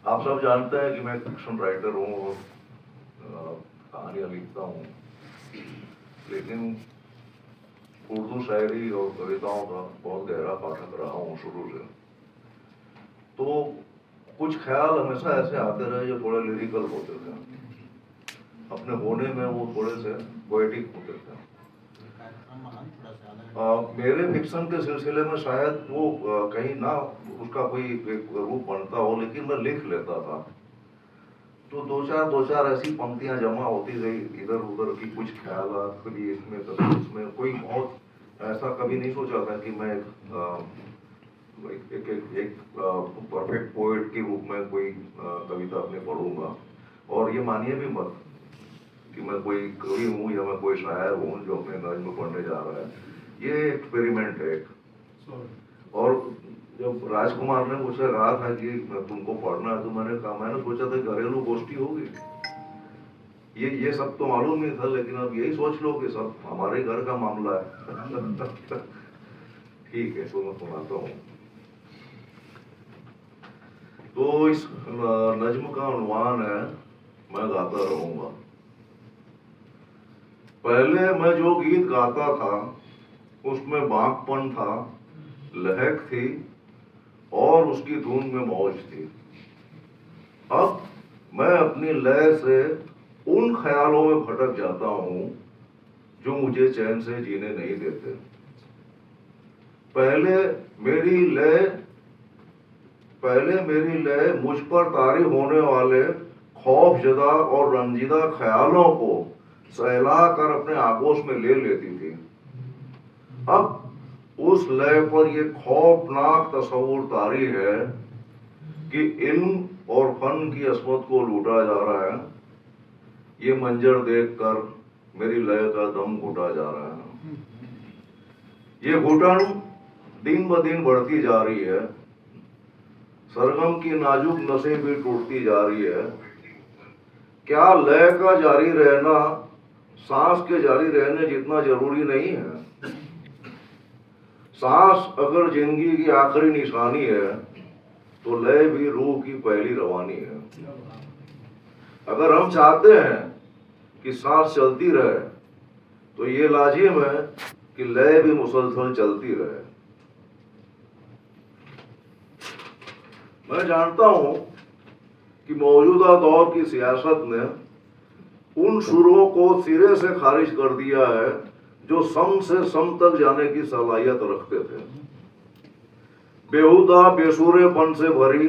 आप सब जानते हैं कि मैं फिक्शन राइटर हूँ और कहानियाँ लिखता हूँ, लेकिन उर्दू शायरी और कविताओं का बहुत गहरा पाठक रहा हूँ शुरू से। तो कुछ ख्याल हमेशा ऐसे आते रहे जो थोड़े लिरिकल होते थे, अपने होने में वो थोड़े से पोएटिक होते थे। मेरे फिक्शन के सिलसिले में शायद वो कहीं ना उसका कोई एक रूप बनता हो, लेकिन मैं लिख लेता था। तो दो चार ऐसी पंक्तियां जमा होती गई इधर उधर की, कुछ ख्याल कभी इसमें कभी उसमें। कोई बहुत ऐसा कभी नहीं सोचा था कि मैं एक परफेक्ट पोएट के रूप में कोई कविता अपने पढ़ूंगा। और ये मानिए भी मत कि मैं कोई कवि हूँ या मैं कोई शायर हूँ जो अपने नज्म पढ़ने जा रहा है। ये एक्सपेरिमेंट है। और जब राजकुमार ने मुझसे कहा था कि तुमको पढ़ना है, तो मैंने सोचा था घरेलू गोष्ठी होगी। ये सब तो मालूम नहीं था, लेकिन अब यही सोच लो कि सब हमारे घर का मामला है। ठीक है, तो मैं सुनाता हूँ। तो इस नज्म का उन्वान है, मैं गाता रहूंगा। पहले मैं जो गीत गाता था उसमें बांकपन था, लहक थी और उसकी धुन में मौज थी। अब मैं अपनी लय से उन ख्यालों में भटक जाता हूं जो मुझे चैन से जीने नहीं देते। पहले मेरी लय मुझ पर तारी होने वाले खौफजदा और रंजीदा ख्यालों को सहला कर अपने आगोश में ले लेती थी। अब उस लय पर यह खौफनाक तस्वुर तारी है कि इल्म और फन की असमत को लूटा जा रहा है। ये मंजर देखकर मेरी लय का दम घुटा जा रहा है। ये घुटन दिन ब दिन बढ़ती जा रही है। सरगम की नाजुक नसें भी टूटती जा रही है। क्या लय का जारी रहना सांस के जारी रहने जितना जरूरी नहीं है? सांस अगर जिंदगी की आखिरी निशानी है, तो लय भी रूह की पहली रवानी है। अगर हम चाहते हैं कि सांस चलती रहे, तो ये लाजिम है कि लय भी मुसलसल चलती रहे। मैं जानता हूं कि मौजूदा दौर की सियासत ने उन शुरुओं को सिरे से खारिज कर दिया है जो सम से सम तक जाने की सलाहियत रखते थे। बेहुदा बेसुरेपन से भरी